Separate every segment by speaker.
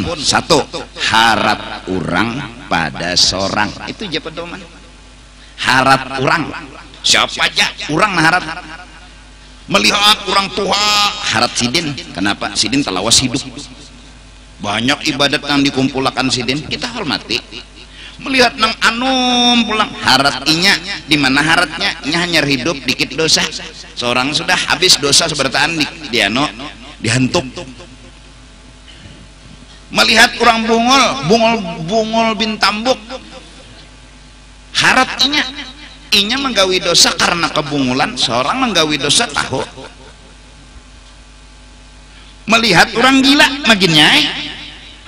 Speaker 1: pun satu harap orang pada seorang itu aja pedoman. Harap orang siapa aja orang harap melihat orang tua harap sidin. Kenapa? Sidin telawas hidup, banyak ibadat yang dikumpulkan sidin kita hormati. Melihat nang anum pulang harat inya di mana haratnya nya hanya hidup dikit dosa seorang sudah habis dosa sebertaan di ano dihantuk. Melihat orang bungol bin tambuk harat inya menggawi dosa karena kebungulan seorang menggawi dosa tahu. Melihat orang gila maginnya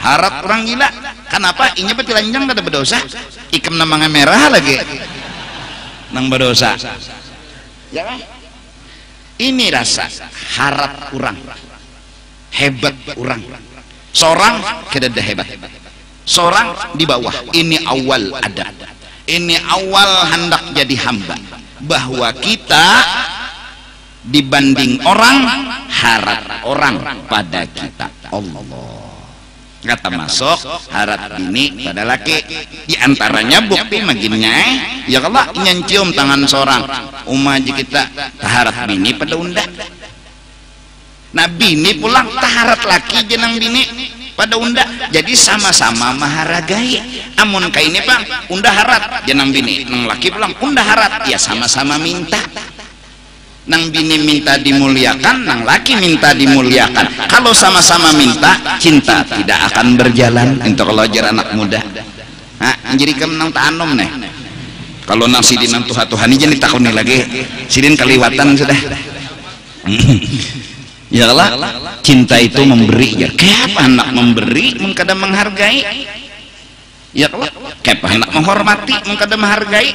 Speaker 1: harat orang gila. Kenapa? Inya betilanjang kada berdosa ikam namanya merah lagi nang berdosa ya kan? Ini rasa harap orang hebat orang seorang kada hebat seorang di bawah. Ini awal adab, ini awal hendak jadi hamba bahwa kita dibanding orang harap orang pada kita Allah kata masuk harap ini pada laki diantaranya bukti maginnya ya kalau nyancium tangan seorang umaji kita taharat bini pada unda nah bini pulang taharat laki jenang bini pada unda jadi sama-sama maharagai amun kayak ini bang unda harat jenang bini nang laki pulang unda harat ya sama-sama minta. Nang bini minta dimuliakan, nang laki minta dimuliakan. Kalau sama-sama minta, cinta tidak akan berjalan. Untuk kalau ajar anak muda. Nah, jadi kamu nang tanom nih. Kalau nang sidin nang Tuhan ini jadi takut nih lagi. Sidin kaliwatan sudah. Ya Allah, cinta itu memberi. Ya, kayak anak memberi, mengkada menghargai. Ya Allah, kayak anak menghormati, mengkada menghargai.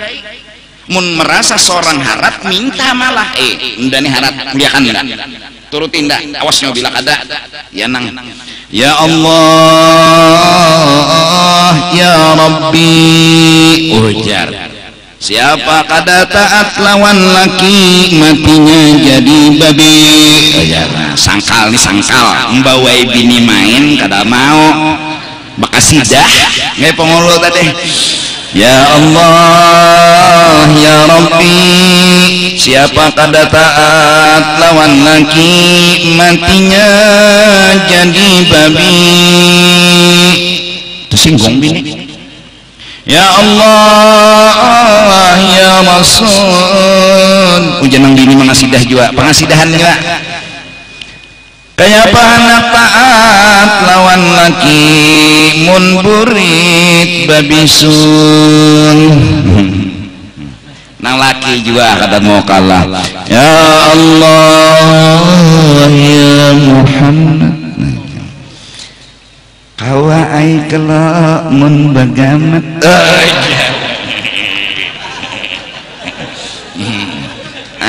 Speaker 1: Mun merasa seorang harat minta malah undani harat muliakan enggak turutin enggak awasnya bila kada ya nang ya Allah ya Rabbi ujar siapa kada taat lawan laki matinya jadi babi ujar sangkal nih sangkal membawa bini main kada mau bakasidah nggak pengulu tadi. Ya Allah ya Rabbi siapa kada taat lawan laki matinya jadi babi tersinggung bini. Ya Allah ya Rasul ujian nang bini mengasidah juga pengasidahan juga kayak anak taat lawan laki mun burit babisun nang laki juga kada mau kalah. Ya Allah ya Muhammad kawa ai kala mun bagamat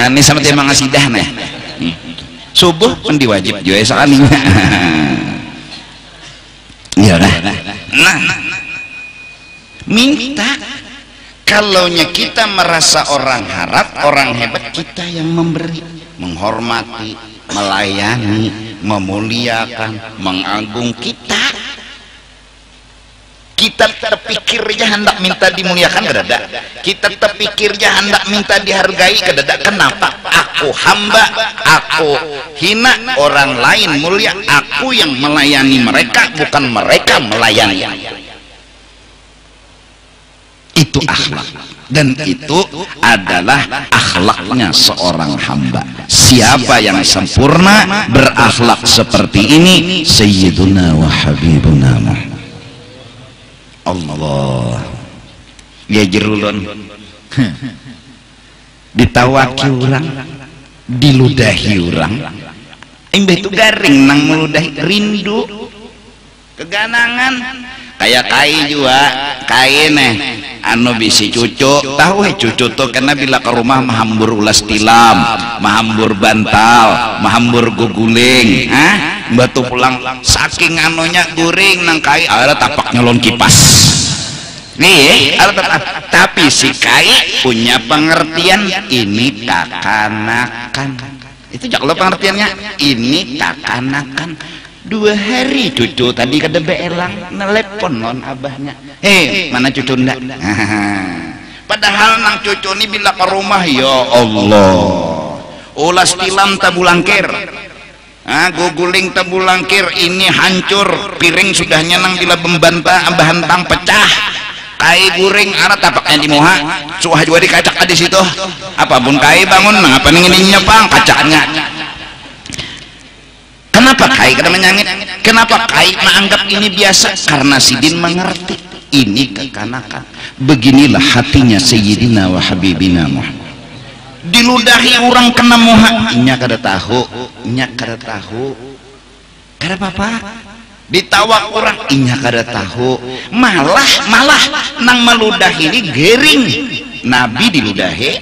Speaker 1: ini sama dia mengasidah nih subuh pun diwajib juga sekali. Ya nah minta kalaunya kita merasa orang harap orang hebat kita yang memberi menghormati melayani memuliakan mengagung kita terpikirnya hendak minta dimuliakan kedada kita terpikirnya hendak minta dihargai kedada. Kenapa? Aku hamba aku hina orang lain mulia aku yang melayani mereka bukan mereka melayani. Itu akhlak dan itu adalah akhlaknya seorang hamba. Siapa yang sempurna berakhlak seperti ini Sayyiduna wa Habibuna Muhammad. Allah ya jerulun ditawaki orang diludahi orang imbah itu garing nang meludahi rindu keganangan kayak kai juga kai nih anu bisi cucu tahu cucu tuh karena bila ke rumah mahambur ulas tilam mahambur bantal mahambur guguling batu pulang saking anunya guring nang kai ada tapak nyolong kipas nih tapi si kai punya pengertian ini kakanakan itu jak lo pengertiannya ini kakanakan 2 hari cucu tadi kada beelang nelepon non abahnya, mana cucu ndak? Padahal nang cucu ini bila ke rumah, ya Allah, ulas tilam tabulangkir, guguling tabulangkir, ini hancur, piring sudah nyenang bila membantah bahantang pecah, kai guring arah tapaknya di muha, suah juga dikacak di situ, apapun kai bangun, ngapa nih nyepang kacaknya. Kenapa kai kada menyangit? Kenapa kai menganggap ini biasa? Karena sidin mengerti ini kekanakan. Beginilah hatinya Sayyidina wa Habibina Muhammad. Diludahi orang kena moha, nya kada tahu, kada apa-apa. Ditawak orang, nya kada tahu. Malah nang meludahi ini gering. Nabi diludahi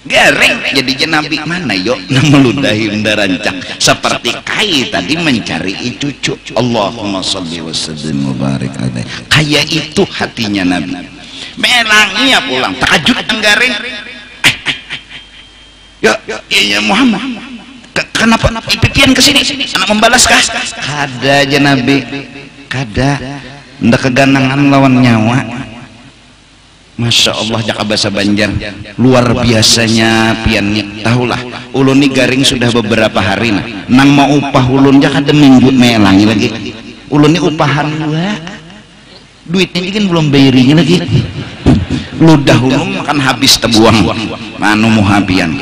Speaker 1: garing jadi Nabi mana yuk nang meludahi mendarancang seperti kai tadi mencari cucu. Allahumma sholli wa sallim wa barik alaihi. Kayak itu hatinya Nabi. Melangnya pulang takjub garing. Ya Muhammad, kenapa ipipian kesini? Anak membalaskah? Kada aja Nabi, kada. Ndak keganangan lawan nyawa. Masya Allah, jaka bahasa Banjar luar biasanya piannya. Tahulah ulun ni garing sudah beberapa hari nang mau upah ulun jaka ada minggu melangi lagi. Ulun ni upahan dua, duitnya kan belum bayarinya lagi. Ludah ulun makan habis tebuang manu muhabian.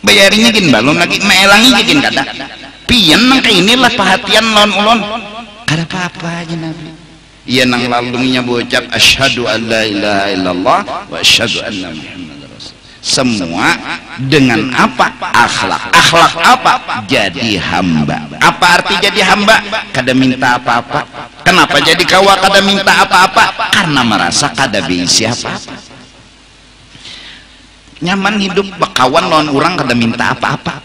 Speaker 1: Bayarinya gin balon lagi melangi gin kada. Pian nang kayak inilah perhatian lawan ulun. Kada apa-apa aja Nabi. Ia nang lalungnya berucap asyhadu an la ilaha illallah wa asyhadu anna muhammadar rasul. Semua dengan apa? Akhlak apa? Jadi hamba. Apa arti jadi hamba? Kada minta apa-apa. Kenapa jadi kawa kada minta apa-apa? Karena merasa kada bisa apa-apa. Nyaman hidup bakawan lawan orang kada minta apa-apa,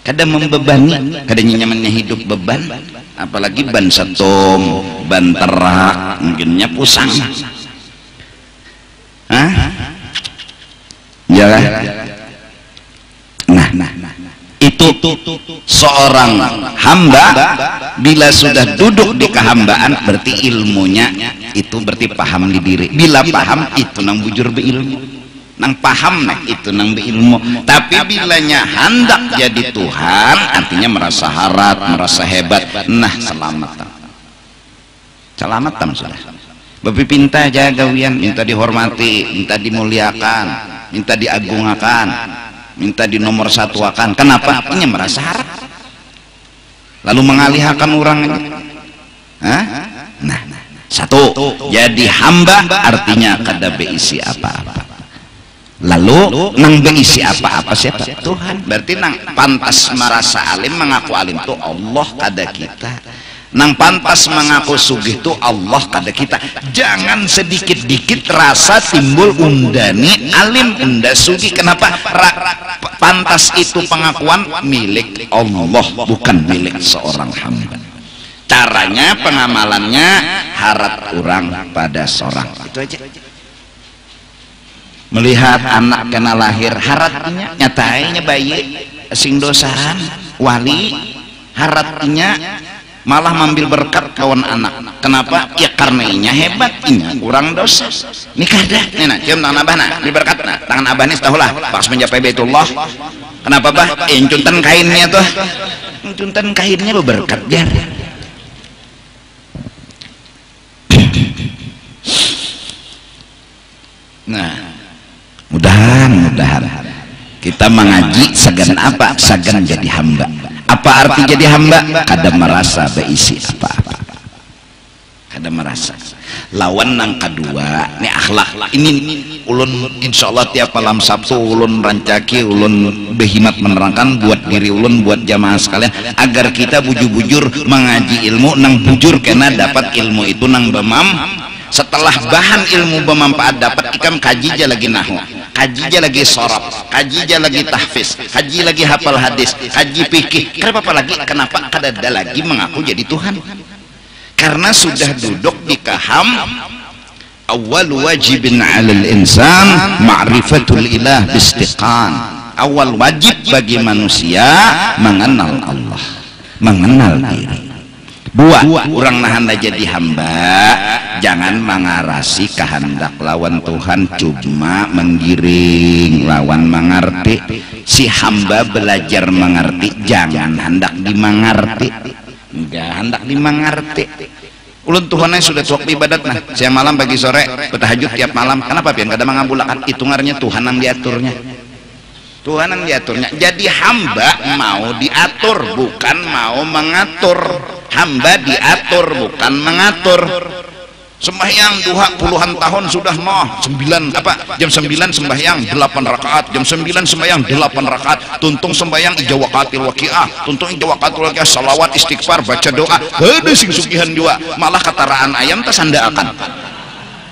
Speaker 1: kada membebani, kada nyamannya hidup beban. Apalagi ban setom, ban terak, mungkinnya pusang. Ya kan? Nah, itu seorang hamba bila sudah duduk di kehambaan berarti ilmunya itu berarti paham di diri. Bila paham itu nang bujur beilmu. Nang paham itu nang beilmu. Tapi bilanya hendak jadi Tuhan artinya merasa harat, merasa hebat. Nah, selamatan sudah. Babi pinta jaga wian, minta dihormati, minta dimuliakan, minta diagungkan, minta di nomor satuakan. Kenapa? Ini merasa harat. Lalu mengalihkan orangnya. Nah, satu jadi hamba artinya kada beisi apa-apa. Lalu nang beisi apa-apa siapa? Tuhan. Berarti nang pantas merasa alim, mengaku alim itu Allah kada kita. Nang pantas mengaku sugih itu Allah kada kita. Jangan sedikit-dikit rasa timbul undani alim unda sugih. Kenapa? Pantas itu pengakuan milik Allah, bukan milik seorang hamba. Caranya pengamalannya harap orang pada seorang. Itu aja. Melihat anak kena lahir haratnya nyatanya bayi sing dosahan wali haratnya malah mengambil berkat kawan anak. Kenapa? Ya karena inya hebat, inya kurang dosa. Ini kada nena cium tangan abah nak di berkat nah tangan abah ini tahulah pas mencapai Baitullah. Kenapa bah? Incuntan kainnya tuh, incuntan kainnya berberkat jar. Nah, mudah-mudahan kita mengaji segan apa? Segan jadi hamba. Apa arti jadi hamba? Kada merasa beisi apa-apa, kada merasa. Lawan nang kedua ini akhlak. Ini ulun insyaallah tiap malam Sabtu ulun rancaki, ulun berhimat menerangkan buat diri ulun, buat jamaah sekalian agar kita bujur-bujur mengaji ilmu nang bujur kena dapat ilmu itu nang bemam. Setelah bahan ilmu bermanfaat dapat ikam kaji aja lagi nahu, kaji aja lagi sorab, kaji aja lagi tahfiz, kaji lagi hafal hadis, kaji fikih. Kenapa lagi? Kenapa kada ada lagi mengaku jadi Tuhan? Karena sudah duduk di kaham awal wajibin 'alal insan ma'rifatul ilah bistiqan. Awal wajib bagi manusia mengenal Allah. mengenal diri. Dua, orang nahan jadi hamba jangan mengarasi kehendak lawan Tuhan, cuma menggiring lawan mengerti. Si hamba belajar mengerti, jangan hendak dimengerti. Enggak hendak dimengerti. Ulun Tuhannya sudah waktu ibadat nah siang malam pagi sore bertahajud tiap malam. Kenapa pian kada mangabulakan? Hitungannya Tuhan yang diaturnya. Tuhan yang diaturnya. Jadi hamba mau diatur bukan mau mengatur. Hamba diatur bukan mengatur. Sembahyang duha puluhan tahun sudah mah jam 9 sembahyang 8 rakaat, jam 9 sembahyang 8 rakaat, tuntung sembahyang ijawakatil waqiah, tuntung ijawakatil waqiah, salawat istighfar baca doa, heudeung sing sugihan juga malah kataraan ayam tas sandaakan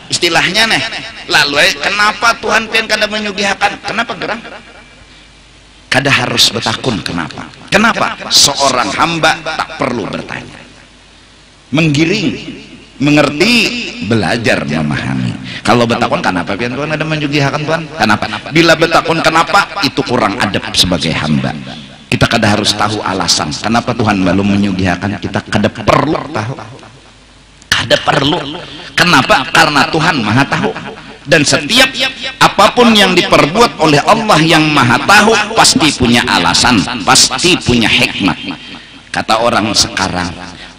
Speaker 1: istilahnya nih. Lalu kenapa Tuhan pian kada menyugihakan? Kenapa gerang? Kada harus bertakun. Kenapa? Seorang hamba tak perlu bertanya, menggiring, mengerti, belajar memahami. Kalau bertakun kenapa pian Tuhan ada menyugihakan Tuhan? Kenapa? Bila bertakun kenapa itu kurang adab sebagai hamba. Kita kada harus tahu alasan kenapa Tuhan belum menyugihakan. Kita kada perlu tahu. Kada perlu. Kenapa? Karena Tuhan Maha Tahu. Dan setiap apapun yang diperbuat oleh Allah yang Maha Tahu pasti punya alasan, pasti punya hikmat. Kata orang sekarang,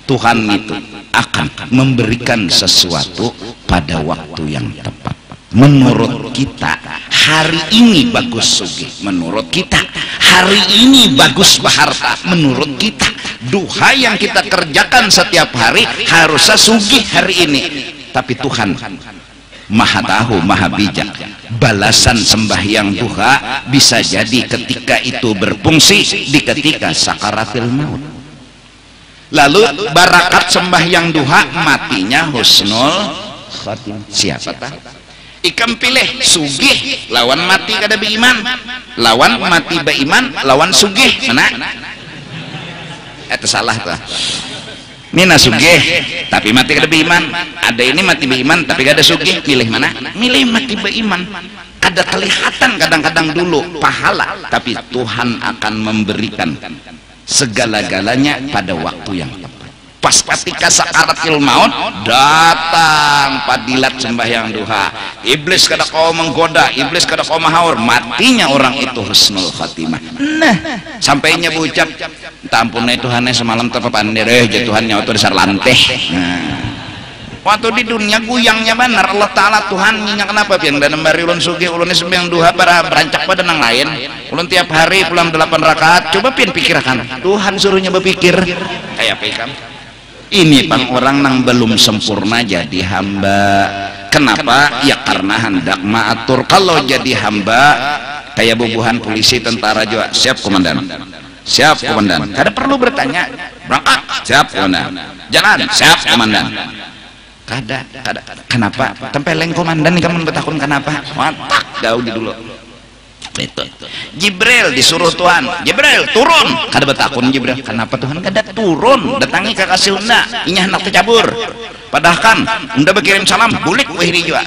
Speaker 1: Tuhan itu akan memberikan sesuatu pada waktu yang tepat. Menurut kita hari ini bagus sugih, menurut kita hari ini bagus berharta, menurut kita duha yang kita kerjakan setiap hari harusnya sugih hari ini. Tapi Tuhan Maha Tahu, Maha Bijak. Balasan sembahyang duha bisa jadi ketika itu berfungsi di ketika sakaratil maut. Lalu barakat sembahyang duha matinya husnul khatimah. Siapa tahu? Ikam pilih sugih lawan mati kada beiman, lawan mati beiman lawan sugih mana? Itu salah tuh. Mina sugih tapi mati kada beiman, ada ini mati beiman tapi kada sugih, pilih mana? Milih mati beiman. Kada kelihatan kadang-kadang dulu pahala, tapi Tuhan akan memberikan segala-galanya pada waktu yang tepat. Pas ketika sakaratil maut datang padilat sembahyang duha, iblis kada kau menggoda, iblis kada kau mahaur, matinya orang itu husnul khatimah. Nah sampainya berucap tampun Tuhan semalam terpapandir Tuhan nyawa itu dasar lanteh. Nah waktu di dunia guyangnya benar Allah Ta'ala Tuhan nyinya kenapa pian dan memberi ulun sugih ulun sembahyang duha para berancak pada nang lain ulun tiap hari pulang 8 rakaat. Coba pian pikirkan Tuhan suruhnya berpikir kayak apa ini bang orang nang belum sempurna jadi hamba. Kenapa? Ya karena hendak maatur. Kalau jadi hamba kayak bubuhan polisi tentara juga, siap komandan, siap komandan, kada perlu bertanya, berangkat, siap komandan, jalan, siap komandan. Kada. Kenapa? Tempeleng komandan nih kamu bertakun kenapa? Mantap, jauh di dulu. Itu. Jibril disuruh Tuhan, Jibril turun. Kada bertakun Jibril. Kenapa Tuhan kada turun? Datangi ke kasih unda, inya hendak tercabur. Padahal kan unda berkirim salam, bulik wahiri juga.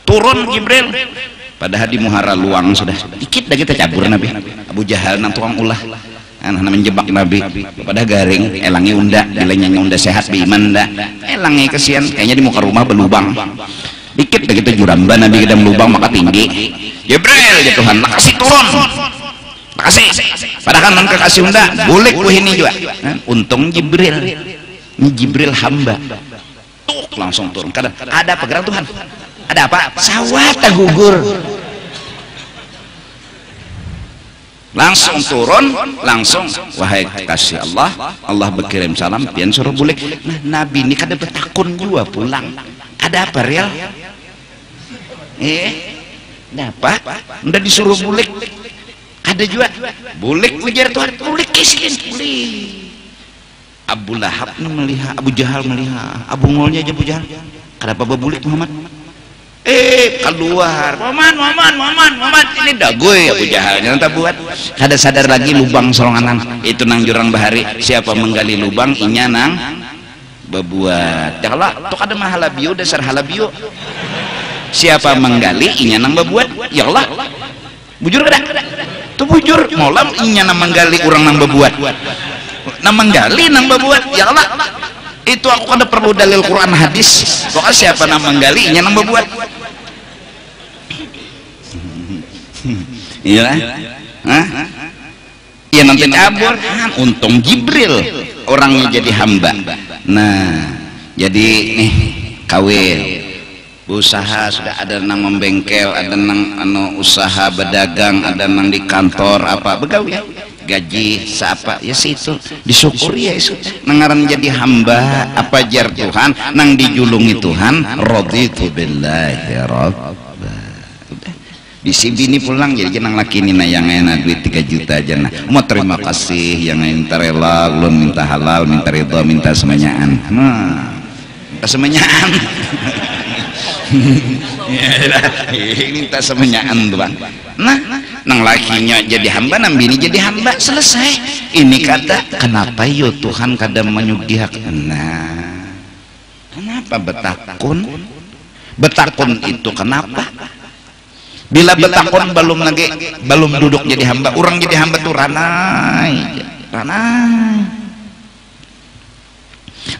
Speaker 1: Turun Jibril. Padahal di muhara luang sudah dikit dah kita cabur Nabi. Abu Jahal nang tukang ulah. Nah menjebak Nabi pada garing elangi unda bilangnya unda sehat beiman dah elangi kesian kayaknya di muka rumah berlubang dikit begitu juramba Nabi kita melubang maka tinggi Jibril ya Tuhan makasih turun makasih padahal non kekasih unda boleh ini juga untung Jibril ini Jibril hamba tuh langsung turun kadang ada apa gerak Tuhan ada apa sawah gugur langsung turun langsung wahai kasih Allah berkirim salam pian suruh bulik. Nah Nabi ini kada bertakun juga pulang ada apa real apa udah disuruh bulik ada juga bulik ujar Tuhan bulik kisian bulik. Abu Lahab melihat Abu Jahal melihat Abu Ngolnya aja Abu Jahal kenapa berbulik Muhammad keluar Muhammad ini dagoy Abu Jahalnya entah buat kada sadar lagi lubang solonganan itu nang jurang bahari siapa menggali lubang inya nang bebuat ya kalau tuh kada mah halabio dasar halabio siapa menggali inya nang bebuat ya Allah bujur kada tuh bujur molam inya nang menggali orang nang bebuat menggali nang babuat ya Allah itu aku kada perlu dalil Quran hadis kok siapa nang menggalinya nang babuat iya ya nanti cabur untung Jibril orangnya jadi hamba. Nah jadi nih kawin usaha sudah ada nang membengkel, ada nang usaha berdagang, ada nang di kantor apa begawe gaji siapa ya situ disyukuri ya sudah nangaran jadi hamba apa jar Tuhan nang dijulungi Tuhan raditu billahi rabba bisi bini pulang jadi jenang laki nina yang enak duit 3 juta aja nah mau terima kasih yang minta rela ulun minta halal minta ridho minta semenyaan minta semenyaan minta semenyaan tuh bang nah nang lakinya jadi hamba nang bini jadi hamba selesai ini kata kenapa yo Tuhan kada menyugihak nah kenapa betakun itu kenapa bila betakun belum duduk jadi hamba orang jadi hamba tuh ranai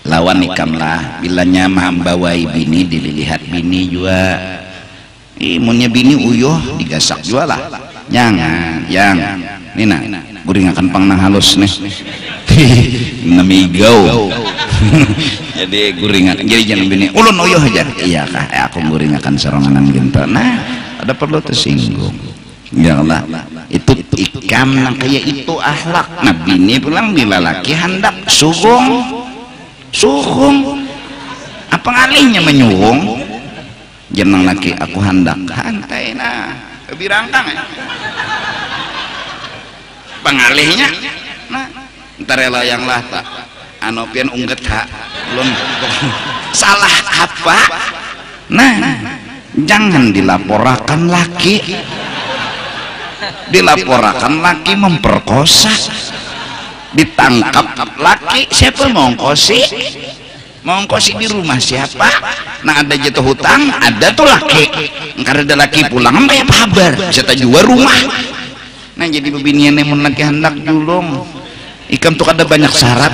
Speaker 1: lawan ikam lah bilanya hamba wai bini dilihat bini juga imunnya bini uyuh digasak juga lah yang nina guring akan pang nang halus nih namigau jadi guring akan jadi jangan bini ulun uyuh aja iya kah aku guring akan seronganan gitu nah ada perlu tersinggung ya Allah itu ikam nang kayak itu akhlak nah bini pulang bila laki hendak sugung apa ngalihnya menyugung jenang laki aku hendak hantai nah kebirangkang pengalihnya nah ntar rela yang lah tak anopian ungget hak belum salah apa nah jangan dilaporkan laki memperkosa ditangkap laki siapa mongkosi di rumah siapa nah ada jatuh hutang ada tuh laki karena ada laki pulang sampai apa kabar bisa jual rumah nah jadi bebinian yang laki hendak julung ikam tuh ada banyak syarat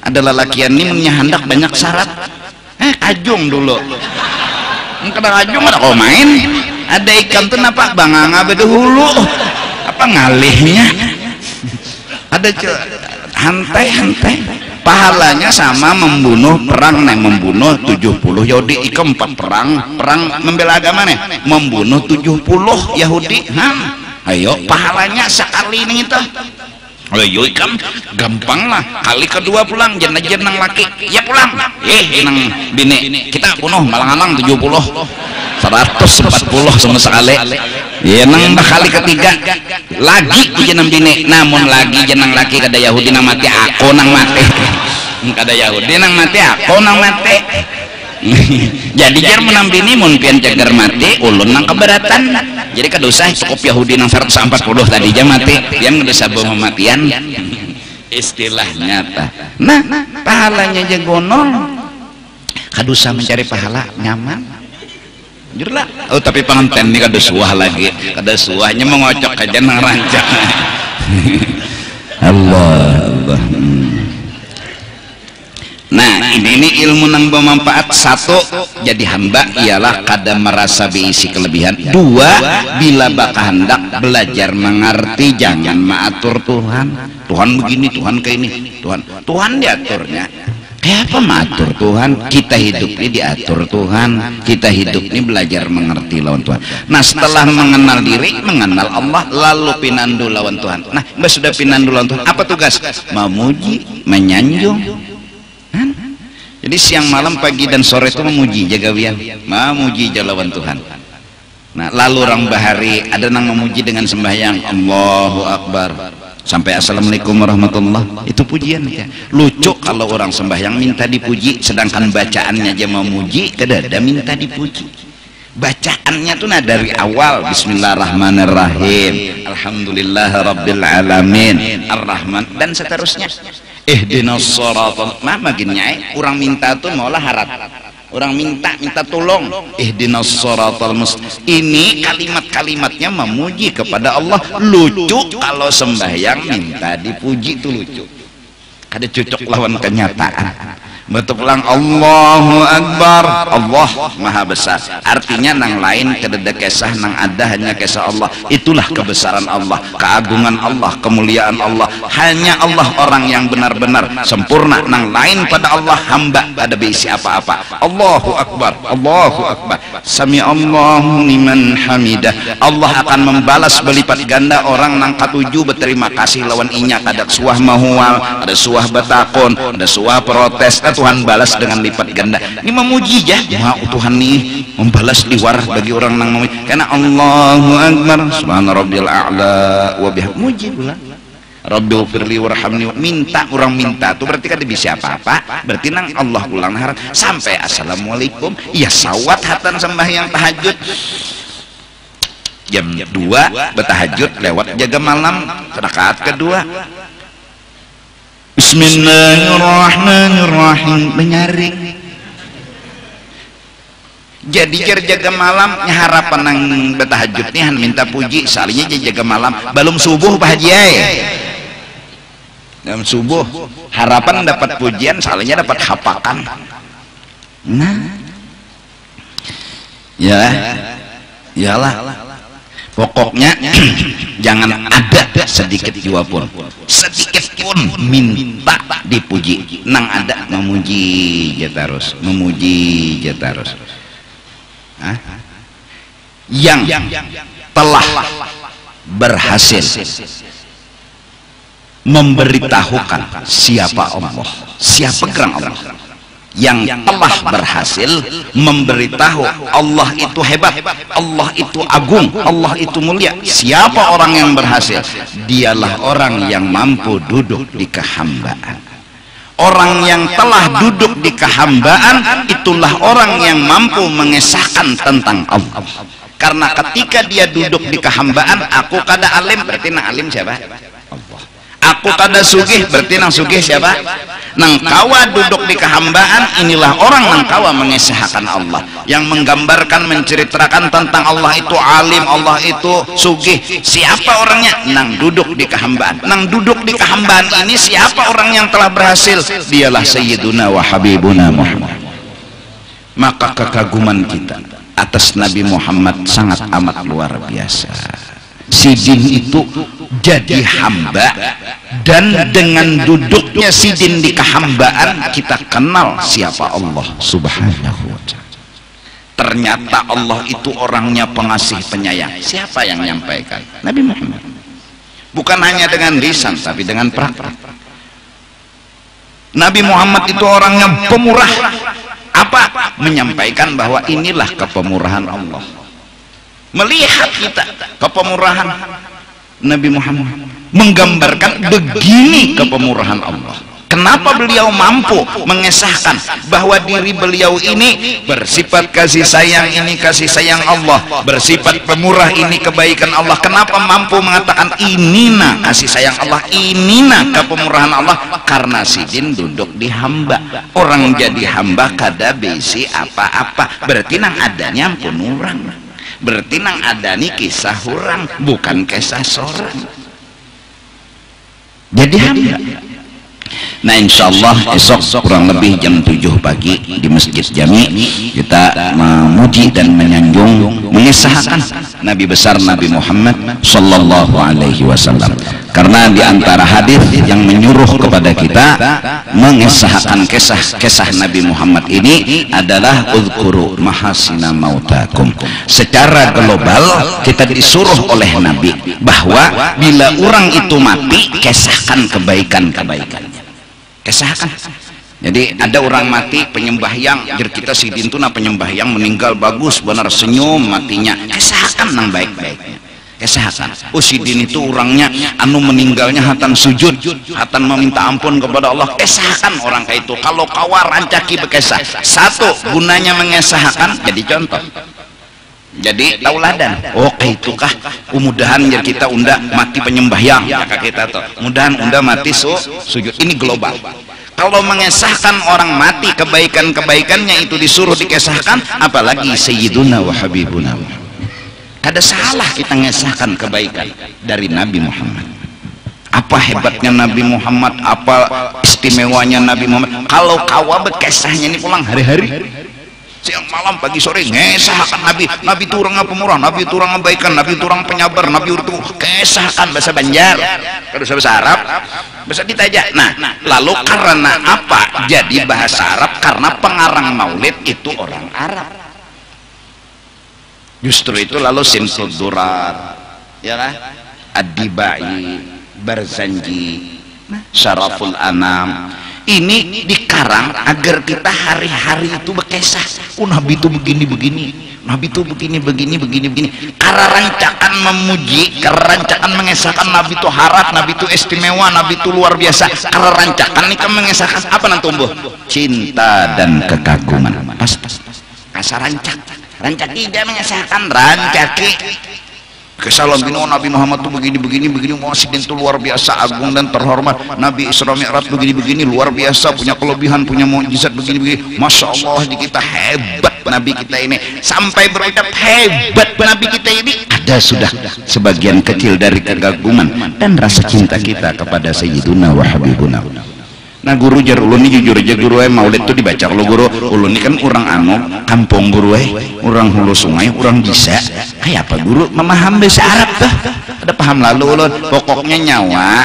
Speaker 1: ada lelakian ini punya hendak banyak syarat ajung dulu kadang ajung ada kau main ada ikam tuh napa banganga beda hulu apa ngalihnya ada hantai pahalanya sama membunuh perang membunuh 70 Yahudi ikam 4 perang membela agama nih membunuh 70 Yahudi ayo pahalanya sekali ini itu ayo ikam gampang lah kali kedua pulang jenang laki ya pulang nang bini kita bunuh malang-malang 70 140 sama sekali ya nang kali ketiga lagi jenang bini namun lagi jenang laki kada Yahudi nang mati aku nang mati kada Yahudi nang mati aku nang mati jadi jar menang bini mun pian cager mati ulun nang keberatan jadi kada usah cukup Yahudi nang 140 tadi aja mati yang kada sabab kematian istilahnya nah pahalanya aja gonol kada usah mencari pahala nyaman jurlah tapi pengantin ini kada suah lagi kada suahnya mengocok aja nang rancang Allah nah ini ilmu nang bermanfaat satu jadi hamba ialah kada merasa diisi kelebihan dua bila baka hendak belajar mengerti jangan mengatur Tuhan begini Tuhan kayak ini Tuhan diaturnya kayak apa mengatur Tuhan kita hidup ini diatur Tuhan kita hidup ini belajar mengerti lawan Tuhan nah setelah mengenal diri mengenal Allah lalu pinandu lawan Tuhan nah sudah pinandu lawan Tuhan apa tugas memuji menyanjung jadi siang malam pagi dan sore itu memuji jagawian memuji lawan Tuhan nah lalu orang bahari ada yang memuji dengan sembahyang Allahu Akbar sampai assalamualaikum warahmatullah itu pujian ya lucu kalau orang sembahyang minta dipuji sedangkan bacaannya aja memuji kada minta dipuji bacaannya tuh nah dari awal bismillahirrahmanirrahim alhamdulillahirabbil alamin arrahman dan seterusnya ihdinas shiratal maginnya orang minta tuh maulah harap orang minta tolong ihdinas shiratal ini kalimat-kalimatnya memuji kepada Allah lucu kalau sembahyang minta dipuji itu lucu kada cocok lawan kenyataan. Betul pulang Allahu Akbar, Allah Maha Besar. Artinya nang lain kededa kesah, nang ada hanya kesah Allah. Itulah kebesaran Allah, keagungan Allah, kemuliaan Allah. Hanya Allah orang yang benar-benar sempurna. Nang lain pada Allah hamba ada bisi apa-apa. Allahu Akbar, Allahu Akbar. Sami Allahu liman hamidah. Allah akan membalas berlipat ganda orang nang katuju berterima kasih lawan inya. Ada suah mahual, ada suah batakon, ada suah protes. Tuhan balas dengan lipat ganda. Ini memuji ya, mau Tuhan nih membalas liwar bagi orang nang memuji. Karena Allahu Akbar, subhana rabbiyal a'la wa bihamdihi. Muji pula. Rabbil firli warhamni, minta orang minta tuh berarti kan bisa apa-apa. Berarti nang Allah ulang harap sampai assalamualaikum. Ya sawat hatan sembahyang tahajud. Jam 2 bertahajud lewat jaga malam rakaat kedua. Bismillahirrahmanirrahim menyaring. Jadi jaga malam harapan nang bertahajud nih minta puji salinya jaga malam belum subuh Pak Haji. Dalam subuh harapan dapat pujian salinya dapat hapakan. Nah. Ya. Iyalah. Pokoknya jangan ada sedikit jua pun, sedikit pun minta dipuji. Nang ada memuji aja terus, memuji aja terus. Yang telah berhasil memberitahukan siapa Allah, siapa gerang Allah. Yang telah berhasil memberitahu Allah itu hebat, Allah itu agung, Allah itu mulia. Siapa orang yang berhasil? Dialah orang yang mampu duduk di kehambaan. Orang yang telah duduk di kehambaan itulah orang yang mampu mengesahkan tentang Allah. Karena ketika dia duduk di kehambaan, aku kada alim, berarti nang alim siapa? Allah. Aku kada sugih, berarti nang sugih siapa? Nang kawa duduk di kehambaan, inilah orang nang kawa mengesahkan Allah, yang menggambarkan, menceritakan tentang Allah itu alim, Allah itu sugih. Siapa orangnya? Nang duduk di kehambaan. Nang duduk di kehambaan ini siapa orang yang telah berhasil? Dialah Sayyiduna wa Habibuna Muhammad. Maka kekaguman kita atas Nabi Muhammad sangat amat luar biasa. Sidin itu jadi hamba, dan dengan duduknya sidin di kehambaan kita kenal siapa Allah subhanahu wa ta'ala. Ternyata Allah itu orangnya pengasih penyayang. Siapa yang menyampaikan? Nabi Muhammad. Bukan hanya dengan lisan tapi dengan praktek. Nabi Muhammad itu orangnya pemurah. Apa? Menyampaikan bahwa inilah kepemurahan Allah. Melihat kita kepemurahan Nabi Muhammad, menggambarkan begini kepemurahan Allah. Kenapa beliau mampu mengesahkan bahwa diri beliau ini bersifat kasih sayang, ini kasih sayang Allah, bersifat pemurah, ini kebaikan Allah. Kenapa mampu mengatakan inina kasih sayang Allah, inina kepemurahan Allah? Karena sidin duduk di hamba. Orang jadi hamba kada bisi apa-apa, berarti nang adanya ampun orang. Berarti nang ada nih kisah orang, bukan kisah seorang. Jadi hamba. Nah insyaallah esok kurang lebih jam 7 pagi di Masjid Jami kita memuji dan menyanjung, mengisahkan Nabi besar Nabi Muhammad sallallahu alaihi wasallam. Karena di antara hadis yang menyuruh kepada kita mengisahkan kisah Nabi Muhammad ini adalah uzkuru mahasina mautakum. Secara global kita disuruh oleh Nabi bahwa bila orang itu mati, kisahkan kebaikan-kebaikannya. Kisahkan. Jadi ada orang mati penyembahyang, jadi kita sidin tuna penyembahyang meninggal bagus benar, senyum matinya, kisahkan nang baik-baiknya. Kisahkan. Oh sidin itu orangnya anu meninggalnya hatan sujud, hatan meminta ampun kepada Allah. Kisahkan orang kayak itu. Kalau kawar rancaki bekesah, satu gunanya mengesahkan, jadi contoh, jadi tauladan. Oh kayak itu kah? Mudahan ya kita unda mati penyembahyang ya kita tuh. Mudahan unda mati sujud. Ini global. Kalau mengesahkan orang mati kebaikan-kebaikannya itu disuruh dikesahkan, apalagi Sayyiduna wa Habibuna. Kada salah kita mengesahkan kebaikan dari Nabi Muhammad. Apa hebatnya Nabi Muhammad, apa istimewanya Nabi Muhammad. Kalau kawa bekesahnya ini pulang hari-hari, siang malam pagi sore ngesahkan Nabi. Nabi itu orang pemurah, Nabi itu orang kebaikan, Nabi itu orang penyabar, Nabi itu kesahkan bahasa Banjar, bahasa Arab, bahasa ditajak. Nah, lalu karena apa jadi bahasa Arab? Karena pengarang maulid itu orang Arab. Justru itu lalu Simsud Durar, ya kan? Ad-Dibai, Barzanji, Syaraful Anam, ini dikarang agar kita hari-hari itu bekesah. Oh, Nabi itu begini-begini, Nabi itu begini-begini. Karena rancakan memuji, karena rancakan mengesahkan Nabi itu harat, Nabi itu istimewa, Nabi itu luar biasa. Karena rancakan ini kan mengesahkan apa nanti tumbuh? Cinta dan kekaguman. Pas. Kasar rancak tidak mengesahkan rancaki. Kesalam bino Nabi Muhammad itu begini muasidin itu luar biasa agung dan terhormat. Nabi Isra Mi'raj begini luar biasa, punya kelebihan, punya mukjizat begini. Masya Allah, di kita hebat Nabi kita ini, sampai berucap hebat Nabi kita ini. Ada sudah sebagian kecil dari kekaguman dan rasa cinta kita kepada Sayyiduna wa Habibuna. Nah, guru jar ulun ini jujur aja, guru maulid itu dibaca. Kalau guru ulun ini kan orang kampung, guru orang hulu sungai, orang bisa kayak apa guru memahami bahasa Arab tuh, ada paham lalu ulun. Pokoknya nyawa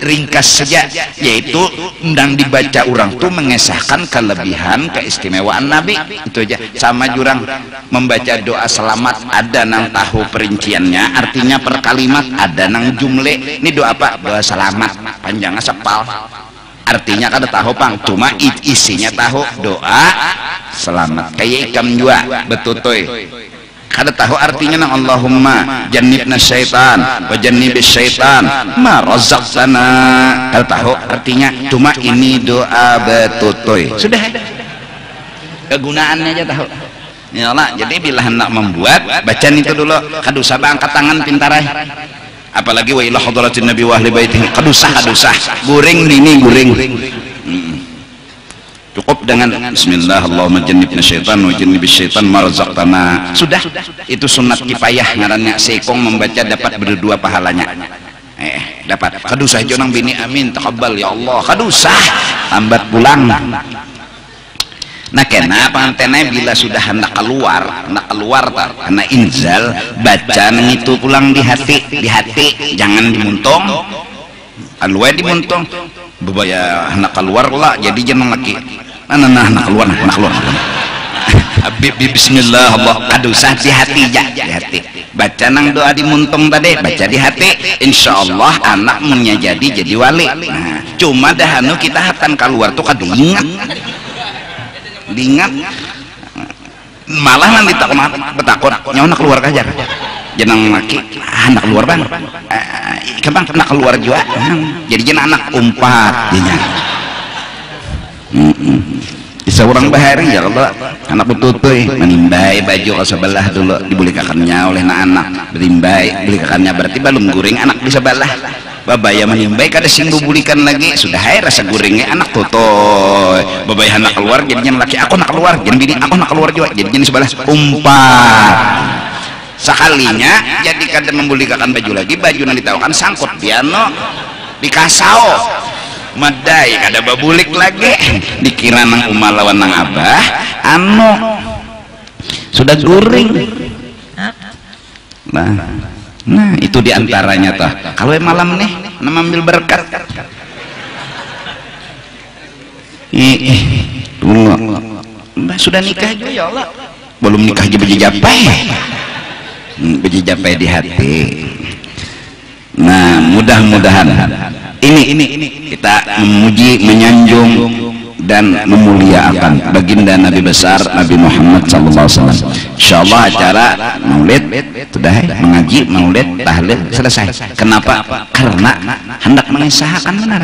Speaker 1: ringkas saja, yaitu undang dibaca orang tuh mengesahkan kelebihan keistimewaan Nabi, itu aja. Sama jurang membaca doa selamat, ada nang tahu perinciannya, artinya per kalimat, ada nang jumle. Ini doa apa? Doa selamat, panjangnya sepal, artinya kada tahu pang, cuma isinya tahu doa selamat. Kayak ikam jua betutoy kada tahu artinya nang Allahumma jannibna syaitan wa jannibis syaitan ma razaqtana, kada tahu artinya, cuma ini doa betutoy sudah, kegunaannya aja tahu. Ya Allah, jadi bila hendak membuat bacaan itu dulu, kadusa angkat tangan pintarai. Apalagi wa ila hadratin nabi wa ahli baitihi, kadusah goreng ini goreng. Cukup dengan bismillah Allahumma jannibna syaitan wa jannibis syaitan ma razaqtana. Sudah, itu sunat kifayah ngarannya. Seikong membaca dapat berdua pahalanya. Dapat kadusah jonang bini amin taqabbal ya Allah, kadusah lambat pulang. Nah, kenapa antena bila sudah hendak keluar tar, karena inzal baca nang itu pulang di hati, jangan dimuntung. Alwe dimuntung, bebaya hendak keluar lah, jadi jangan lagi. Nah, keluar. Bismillah Allah, kadusah di hati ya, di hati. Baca nang doa dimuntung tadi, baca di hati. Insya Allah anak munya jadi wali. Nah, cuma dahanu kita hatan keluar tuh kadingat. Diingat malah nanti betakut nyawa nak keluar kajar jenang laki anak keluar bang kembang nak keluar juga jadi jenang anak umpat jenya bisa orang bahari ya Allah anak betutuy menimbai baju ke sebelah dulu dibulikakannya oleh anak berimbai bulikakannya berarti belum guring anak di sebelah babaya menimbai kada sing bubulikan lagi, sudah hai rasa guringnya anak totoy babaya anak keluar jadinya laki aku nak keluar jadi bini aku nak keluar juga jadinya di sebelah umpat sekalinya jadi kada membulikakan baju lagi, baju nanti tahu kan sangkut piano di kasau madai kada babulik lagi dikira nang umah lawan nang abah sudah guring. Nah itu diantaranya toh. Kalau malam nih mengambil berkat sudah nikah juga ya Allah, belum nikah aja bejijapai di hati. Nah, mudah-mudahan ini kita memuji, menyanjung dan memuliakan baginda Nabi besar Nabi Muhammad SAW. Insyaallah acara maulid sudah mengaji maulid tahlil selesai. Kenapa? Karena hendak mengesahkan benar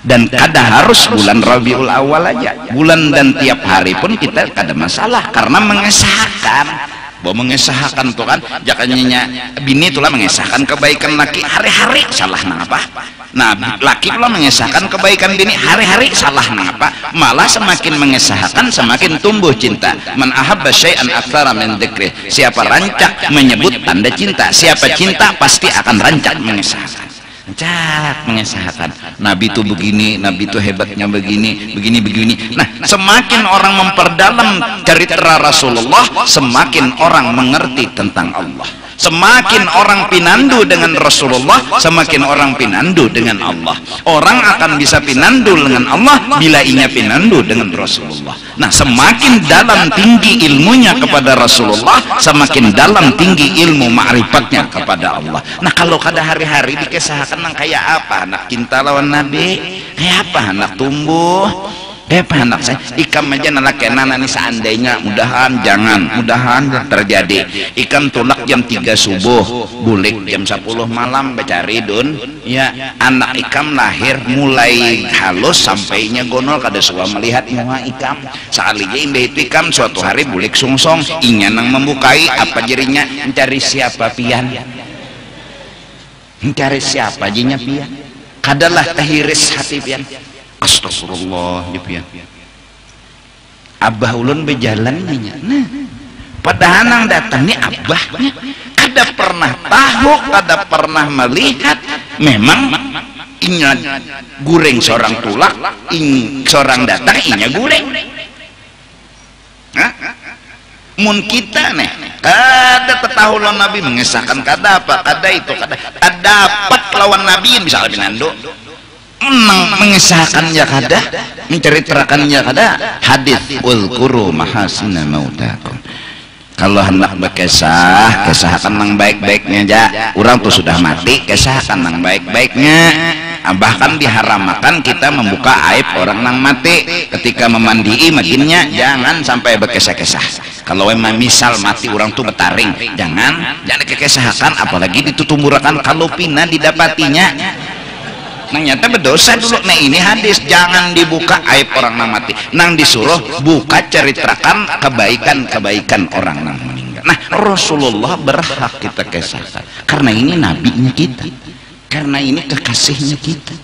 Speaker 1: dan kada harus bulan Rabiul Awal aja, bulan dan tiap hari pun kita kada masalah karena mengesahkan. Bahwa mengesahkan tuh kan jakanya bini itulah mengesahkan kebaikan laki hari-hari salah nang apa. Nah, laki pula mengesahkan kebaikan bini hari-hari salah nang apa. Malah semakin mengesahkan semakin tumbuh cinta. Man ahabba syai'an aktsara min dzikri. Siapa rancak menyebut tanda cinta, siapa cinta pasti akan rancak mengesahkan. Cak mengesahkan Nabi itu begini, Nabi itu hebatnya begini, begini. Nah, semakin orang memperdalam cerita Rasulullah, semakin orang mengerti tentang Allah. Semakin orang pinandu dengan Rasulullah, semakin orang pinandu dengan Allah. Orang akan bisa pinandu dengan Allah bila ia pinandu dengan Rasulullah. Nah, semakin dalam tinggi ilmunya kepada Rasulullah, semakin dalam tinggi ilmu ma'rifatnya kepada Allah. Nah, kalau kada hari-hari dikisahkan nang kayak apa anak cinta lawan Nabi, kayak apa anak tumbuh, anak saya ikam aja nalakenan ini seandainya mudahan terjadi ikam tulak jam 3 subuh bulik jam 10 malam becari dun ya anak ikam lahir mulai halus sampainya gonol kada suka melihat muka ikam saalinya indah itu ikam suatu hari bulik sungsong ingin nang membukai apa jerinya mencari siapa pian mencari siapa jinya pian kadalah tahiris hati pian. Astagfirullah ya abah ulun berjalan nya nah padahal nang datang nih abahnya kada pernah tahu kada pernah melihat memang inya goreng seorang tulak seorang datang inya goreng mun kita nih kada ketahu lawan Nabi mengesahkan kada apa kada itu kada dapat lawan Nabi bisa lebih nando mengisahkan ya kada menceritakan ya kada hadis ulkuru mahasina mautakum kalau hendak berkisah kisahkan yang baik-baiknya aja orang tuh sudah mati kisahkan yang baik-baiknya bahkan diharamakan kita membuka aib orang yang mati ketika memandii makinnya jangan sampai berkisah-kisah kalau memang misal mati orang tuh betaring jangan dikisahkan apalagi ditutumburakan kalau pina didapatinya nyata berdosa dulu. Nah ini hadis jangan dibuka aib orang nang mati nang disuruh buka ceritakan kebaikan orang nang meninggal. Nah Rasulullah berhak kita kisahkan karena ini nabinya kita, karena ini kekasihnya kita.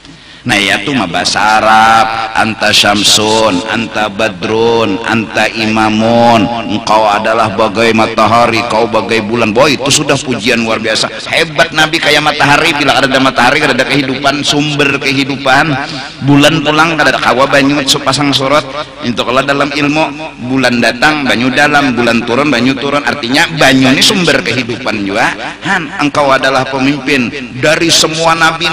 Speaker 1: Nah ya tuh mah bahasa Arab anta syamsun, anta badrun, anta imamun, engkau adalah bagai matahari, kau bagai bulan. Boy itu sudah pujian luar biasa. Hebat Nabi kayak matahari, bila ada matahari kada ada kehidupan, sumber kehidupan. Bulan pulang kada ada kawa banyu pasang sorot. Itu kalau dalam ilmu bulan datang banyu dalam, bulan turun banyu turun, artinya banyu ini sumber kehidupan juga. Han engkau adalah pemimpin dari semua nabi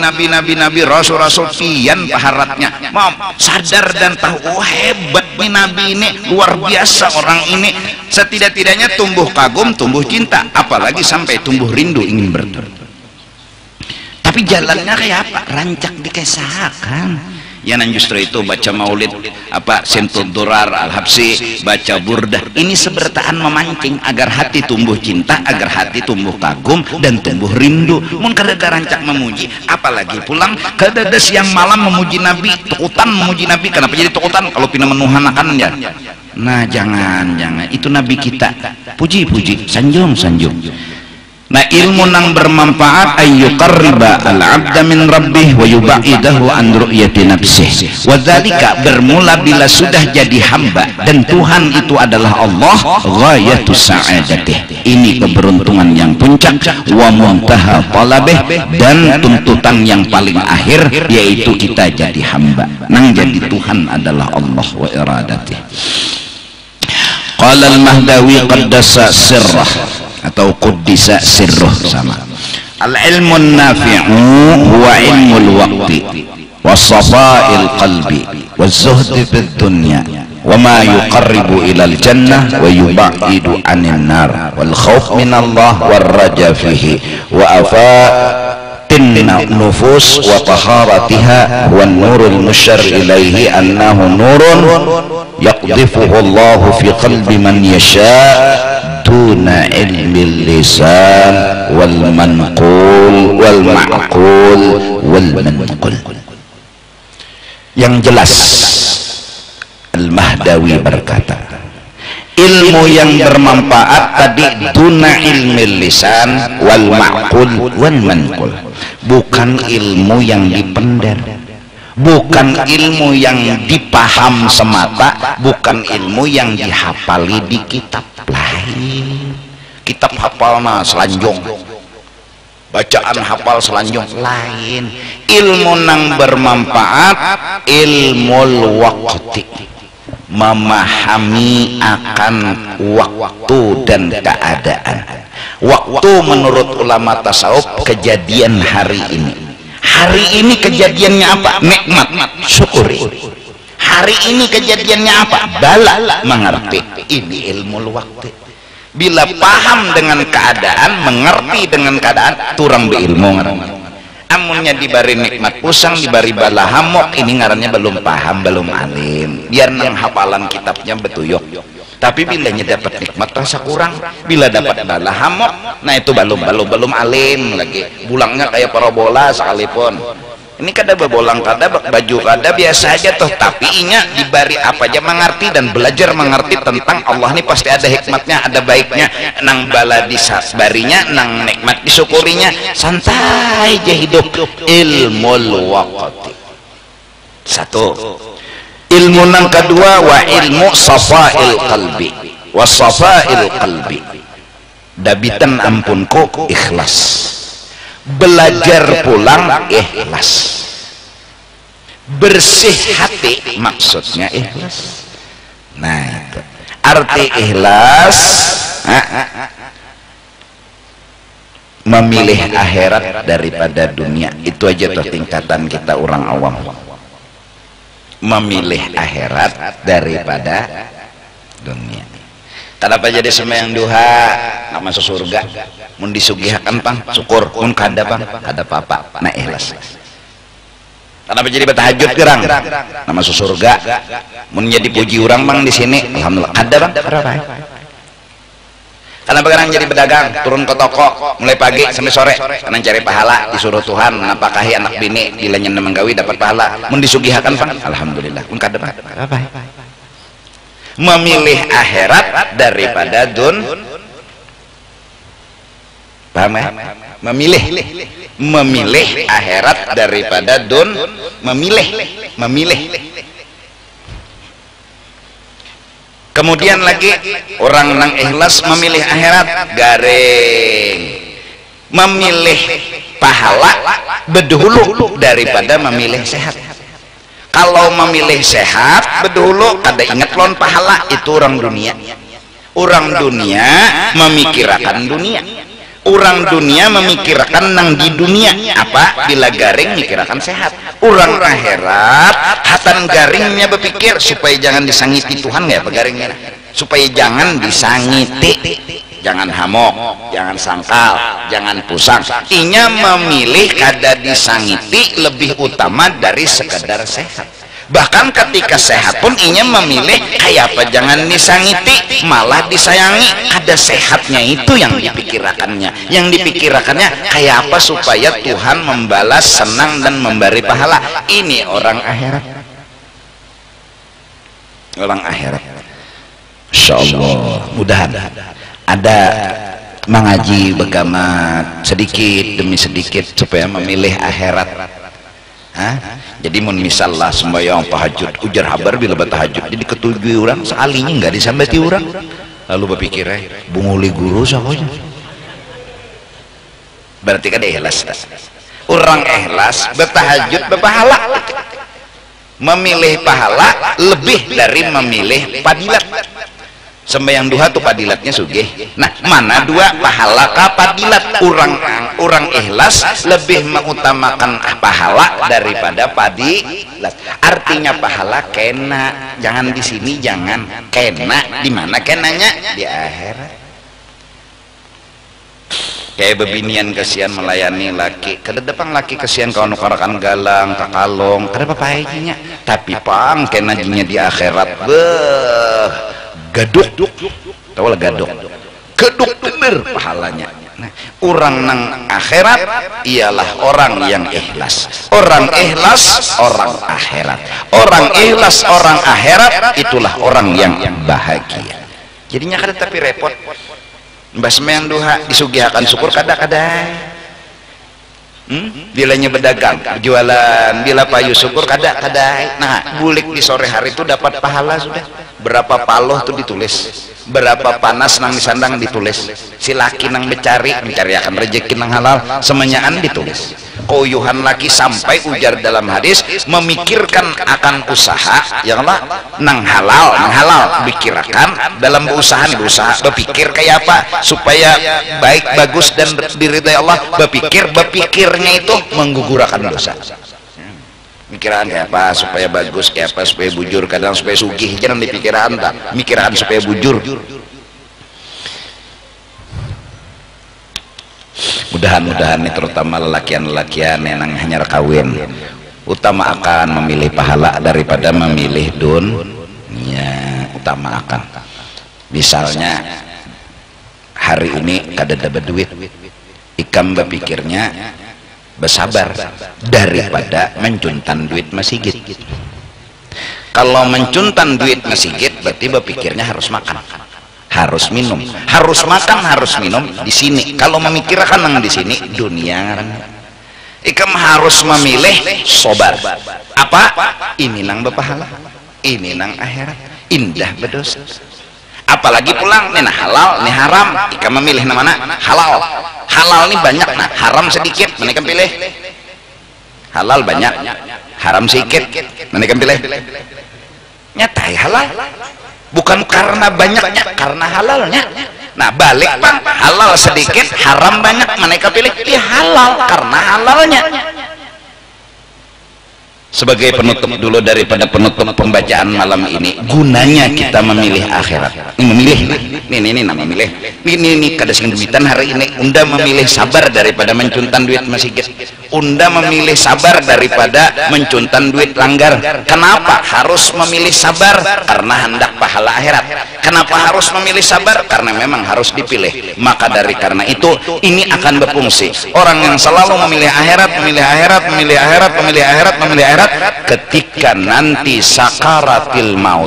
Speaker 1: rasul pian paharatnya mau sadar dan tahu oh hebat nih nabi ini luar biasa orang ini setidak-tidaknya tumbuh kagum tumbuh cinta apalagi sampai tumbuh rindu ingin bertemu tapi jalannya kayak apa rancak dikisahkan ya nan justru itu baca maulid apa Simtud Durar Al-Habsi baca burdah ini sebertaan memancing agar hati tumbuh cinta agar hati tumbuh kagum dan tumbuh rindu mun kada rancak memuji apalagi pulang kada ada siang malam memuji Nabi tukutan memuji Nabi kenapa jadi tukutan kalau pina menuhanakan ya nah jangan itu Nabi kita puji sanjung nah ilmu nang bermanfaat ayyuqarriba al-'abda min rabbih wa yubaidahu an ru'yati nafsih wa dzalika bermula bila sudah jadi hamba dan Tuhan itu adalah Allah ghayatus sa'adatih ini keberuntungan yang puncak wa muntaha talabih dan tuntutan yang paling akhir yaitu kita jadi hamba nang jadi Tuhan adalah Allah wa iradatih qala al-Mahdawi qaddasa sirrah atau quddisa sirruh sama al-ilmun nafi'u huwa ilmul waqti was-safa'il qalbi waz-zuhdi fid dunya wa ma yuqarribu ilal jannah wa yubaidu 'anil nar wal khauf min Allah war raja fihi wa afatin nufus wa taharatiha wan nurul musyar ilaihi annahu nurun yaqdhifuhu Allah fi qalbi man yasha' duna ilmi lisan wal manqul wal ma'qul wal manqul yang jelas Al-Mahdawi berkata ilmu yang bermanfaat tadi duna ilmi lisan wal ma'qul wal manqul bukan ilmu yang dipendar bukan ilmu yang dipaham semata bukan ilmu yang dihafali di kitab lain kitab hafal nah selanjung bacaan hafal selanjung lain. Ilmu nang bermanfaat ilmul waqti, memahami akan waktu dan keadaan. Waktu menurut ulama tasawuf kejadian hari ini. Hari ini kejadiannya apa? Nikmat, syukuri. Hari ini kejadiannya apa? Bala, mengerti. Ini ilmu waktu. Bila paham dengan keadaan, mengerti dengan keadaan, turang berilmu. Amunnya dibari nikmat pusang, dibari bala hamok, ini ngarannya belum paham, belum alim. Biar nang hafalan kitabnya betuyok. Tapi bilanya dapat nikmat rasa kurang, bila dapat bala hamok, nah itu belum alim lagi. Bulangnya kayak parabola sekalipun. Ini kada bebolang, kada baju, kada biasa aja toh, tapi inya dibari apa aja mengerti dan belajar mengerti tentang Allah. Ini pasti ada hikmatnya, ada baiknya. Nang bala disabarinya, nang nikmat disyukurinya, santai aja hidup. Ilmul waqti. Satu. Ilmu nang kedua, wa ilmu safail qalbi. Wa safail qalbi. Dabitan ampunku ikhlas. Belajar pulang ikhlas, bersih hati maksudnya ikhlas. Nah itu arti ikhlas, memilih akhirat daripada dunia. Itu aja tuh tingkatan kita orang awam, memilih akhirat daripada dunia. Kenapa jadi sembahyang duha nggak masuk surga? Mun disugihakan pang syukur, mun kada pang kada apa-apa, nah ikhlas. Kenapa jadi bertahajud gerang nggak masuk surga? Mun jadi puji orang bang di sini, alhamdulillah kada bang. Kenapa gerang jadi pedagang, turun ke toko mulai pagi sampai sore karena cari pahala, disuruh Tuhan napakahi anak bini dilanya menggawi dapat pahala. Mun disugihakan pang alhamdulillah, mun kada bang apa? Memilih akhirat daripada paham ya? Memilih akhirat daripada memilih. Kemudian lagi orang nang ikhlas memilih akhirat garing, memilih pahala berdahulu daripada memilih sehat. Kalau memilih sehat berdahulu kada ingat lon pahala, itu orang dunia. Orang dunia memikirkan dunia. Orang dunia memikirkan nang di dunia apa? Bila garing mikirkan sehat. Orang akhirat hatan garingnya berpikir supaya jangan disangiti Tuhan ya begaringnya. Supaya jangan disangiti, jangan hamok, jangan sangkal, jangan pusang. Inya memilih kada disangiti lebih utama dari sekedar sehat. Bahkan ketika sehat pun inya memilih kayak apa jangan disangiti, malah disayangi. Ada sehatnya itu yang dipikirkannya. Yang dipikirkannya kayak apa supaya Tuhan membalas, senang dan memberi pahala. Ini orang akhirat. Orang akhirat. Insyaallah mudahan ada mengaji begamat sedikit demi sedikit supaya memilih akhirat. Jadi mun misalnya sembahyang tahajud ujar habar bila bertahajud jadi ketujui orang sekalinya nggak disambati orang, lalu berpikir bunguli guru sakonya berarti kan ikhlas. Orang ikhlas bertahajud berpahala, memilih pahala lebih dari memilih padilat. Sembahyang duha tuh padilatnya sugih. Nah mana dua pahala ka padilat? Orang ikhlas lebih mengutamakan pahala daripada padilat. Artinya pahala kena, jangan di sini, jangan kena. Di mana kenanya? Di akhirat. Kayak bebinian kesian melayani laki, kedepan laki kesian kau nukarakan galang kakalong kada apa aja. Tapi pang kenajinya di akhirat gaduk, tahu lah gaduk bener pahalanya. Nah, orang nang akhirat ialah orang yang ikhlas. Orang ikhlas orang akhirat. Orang ikhlas orang akhirat itulah orang yang bahagia. Jadinya kada tapi repot. Mbah sembahyang duha disugihakan syukur kada. Bilanya berdagang, jualan, bila payu syukur kada. Nah, bulik di sore hari itu dapat pahala sudah. Berapa paloh tuh ditulis berapa panas nang disandang ditulis, si laki nang mencari akan rezeki nang halal semenyaan ditulis. Koyuhan laki sampai ujar dalam hadis memikirkan akan usaha yang lah nang halal pikirkan dalam berusaha berpikir kayak apa supaya baik bagus dan diridai Allah, berpikirnya itu menggugurkan dosa. Mikiran kayak apa supaya bagus, kayak apa supaya bujur, kadang supaya sugih, jangan dipikiran tak mikiran supaya bujur. Mudah-mudahan ini terutama lelakian yang hanya kawin utama akan memilih pahala daripada memilih dunia, utama akan. Misalnya hari ini kada dapat duit, ikam berpikirnya bersabar daripada mencuntan duit masjid. Kalau mencuntan duit masjid berarti berpikirnya harus makan, harus minum, harus makan, harus minum di sini. Kalau memikirkan nang di sini dunia, ikam harus memilih sobar. Apa? Ini nang berpahala, ini nang akhirat, indah berdosa. Apalagi pulang nih nah halal nih haram, ikam memilih mana? Halal. Halal nih banyak, nah haram sedikit, mana ikam pilih? Halal banyak, haram sedikit, mana ikam pilih? Nyatai halal, bukan karena banyaknya, karena halalnya. Nah balik bang, halal sedikit, haram banyak, mana ikam pilih? Ya halal karena halalnya. Sebagai penutup dulu daripada penutup pembacaan malam ini, gunanya kita memilih akhirat. Memilih, ini nama memilih. Ini kada sing duitan hari ini. Unda memilih sabar daripada mencuntan duit masjid. Unda memilih sabar daripada mencuntan duit langgar. Kenapa harus memilih sabar? Karena hendak pahala akhirat. Kenapa harus memilih sabar? Karena memang harus dipilih. Maka dari karena itu ini akan berfungsi. Orang yang selalu memilih akhirat, ketika nanti sakaratil maut,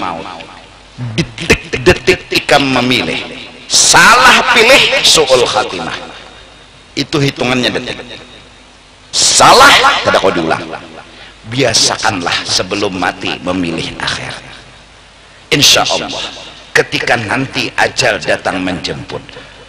Speaker 1: detik-detik ikam memilih salah pilih su'ul khatimah, itu hitungannya detik. Salah kada kau diulang. Biasakanlah sebelum mati memilih akhirat. Insya Allah ketika nanti ajal datang menjemput,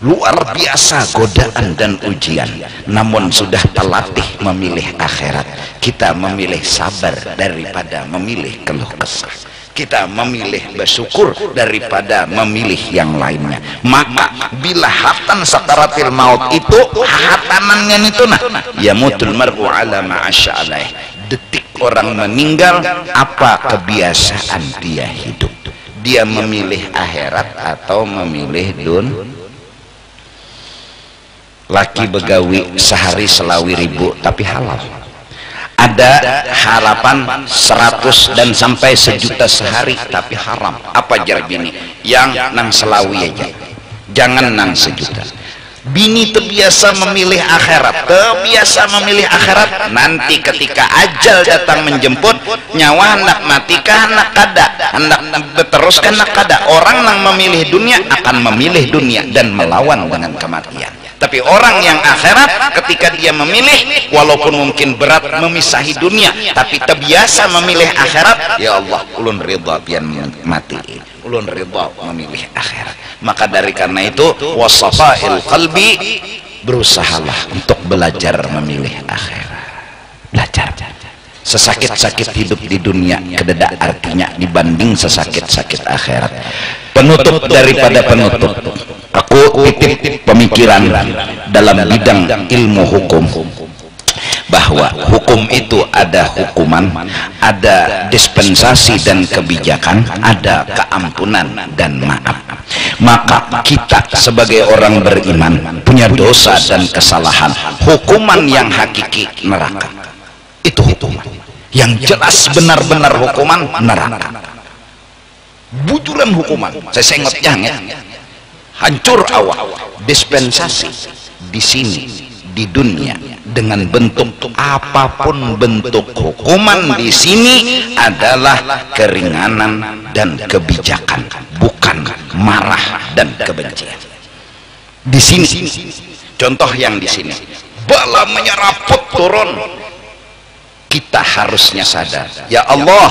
Speaker 1: luar biasa godaan dan ujian, namun sudah terlatih memilih akhirat. Kita memilih sabar daripada memilih keluh kesah, kita memilih bersyukur daripada memilih yang lainnya. Maka bila hatan sakaratil maut itu hatanannya itu nah yamutul mar'u ala ma'asya alaih, detik orang meninggal apa kebiasaan dia hidup, dia memilih akhirat atau memilih laki begawi sehari selawi 1000 tapi halal, ada harapan 100 dan sampai 1 juta sehari tapi haram. Apa jar bini yang nang selawi aja, jangan nang 1 juta. Bini terbiasa memilih akhirat, nanti ketika ajal datang menjemput, nyawa hendak matikah hendak kada, hendak teruskan hendak kada. Orang yang memilih dunia akan memilih dunia dan melawan dengan kematian. Tapi orang yang akhirat ketika dia memilih, walaupun mungkin berat memisahi dunia, tapi terbiasa memilih akhirat, ya Allah ulun ridha pian mati, ulun ridha memilih akhirat. Maka dari karena itu wasafail qalbi, berusahalah untuk belajar memilih akhirat. Belajar. Sesakit-sakit hidup di dunia kededa artinya dibanding sesakit-sakit akhirat. Penutup daripada penutup, aku titip pemikiran dalam bidang ilmu hukum bahwa hukum itu ada hukuman, ada dispensasi dan kebijakan, ada keampunan dan maaf. Maka kita sebagai orang beriman punya dosa dan kesalahan, hukuman yang hakiki neraka. Itu hukuman yang jelas, benar-benar hukuman neraka. Bujuran hukuman, saya sengot jangan hancur awal. Dispensasi di sini di dunia dengan bentuk apapun bentuk hukuman di sini adalah keringanan dan kebijakan, bukan marah dan kebencian. Di sini contoh yang di sini bala menyeraput turun, kita harusnya sadar, ya Allah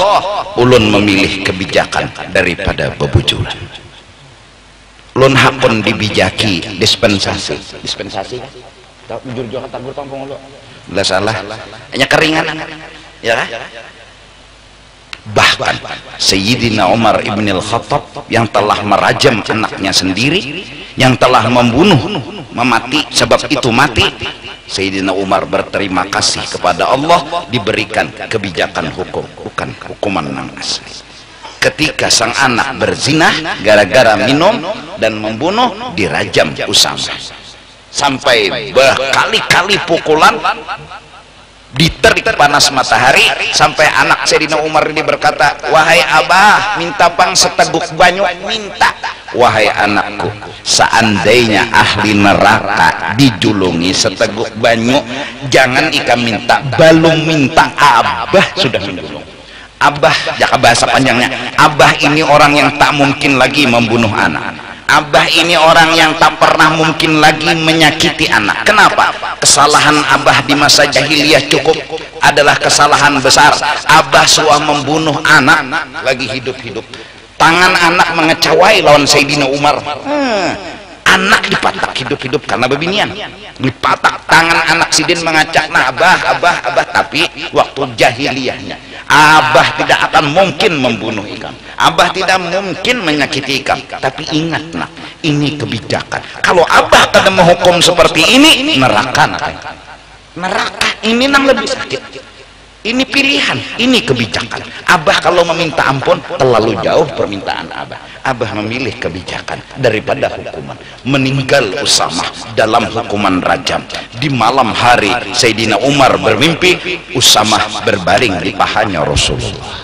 Speaker 1: ulun memilih kebijakan daripada bebujuran. lun hakun dibijaki dispensasi tahu jujur juga tagur tampung lo lah salah hanya keringan ya bahkan Sayyidina Umar ibn al-Khattab yang telah merajam anaknya sendiri, yang telah membunuh memati sebab itu mati, Sayyidina Umar berterima kasih kepada Allah diberikan kebijakan hukum, bukan hukuman yang asli. Ketika sang anak berzina gara-gara minum dan membunuh, dirajam Usama sampai berkali-kali pukulan, diterik panas matahari, sampai anak Sayyidina Umar ini berkata, wahai abah, minta pang seteguk banyu, minta. Wahai anakku, seandainya ahli neraka dijulungi seteguk banyu, jangan ika minta, balung minta, abah sudah menjulung. Abah, jaka bahasa panjangnya, abah ini orang yang tak mungkin lagi membunuh anak. Abah ini orang yang tak pernah mungkin lagi menyakiti anak. Kenapa? Kesalahan abah di masa jahiliyah cukup adalah kesalahan besar. Abah suah membunuh anak lagi hidup-hidup. Tangan anak mengecawai lawan Sayyidina Umar. Anak dipatak hidup-hidup karena bebinian. Dipatak tangan anak sidin mengacak, nah abah. Tapi waktu jahiliyahnya, abah tidak akan mungkin membunuh ikan. Abah tidak mungkin menyakiti ikan. Tapi ingat nak, ini kebijakan. Kalau abah kada menghukum seperti ini, neraka nak. Neraka ini nang lebih sakit. Ini pilihan, ini kebijakan. Abah kalau meminta ampun terlalu jauh permintaan abah. Abah memilih kebijakan daripada hukuman. Meninggal Usama dalam hukuman rajam. Di malam hari Sayyidina Umar bermimpi Usama berbaring di pahanya Rasulullah.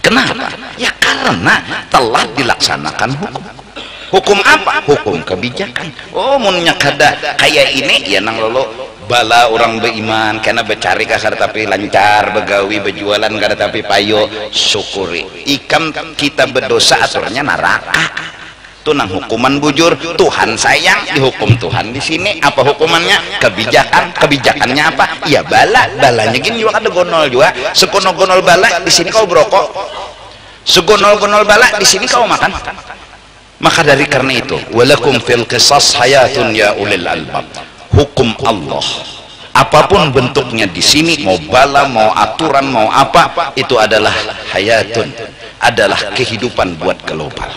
Speaker 1: Kenapa? Ya karena telah dilaksanakan hukum. Hukum apa? Hukum kebijakan. Oh, munnya kada kayak ini ya nang lolo bala orang beriman karena becari kasar tapi lancar, begawi berjualan kada tapi payo, syukuri. Ikam kita berdosa aturnya neraka. Itu nang hukuman bujur, Tuhan sayang, dihukum Tuhan di sini. Apa hukumannya? Kebijakan. Kebijakannya apa? Ya bala. Balanya gini juga ada gonol juga. Sekono-gonol bala di sini kau berokok. Segonol-gonol bala di sini kau makan. Maka dari karena itu, walakum fil qisas hayatun ya ulil albab. Hukum Allah, apapun bentuknya di sini, mau bala, mau aturan, mau apa, itu adalah hayatun, adalah kehidupan buat global.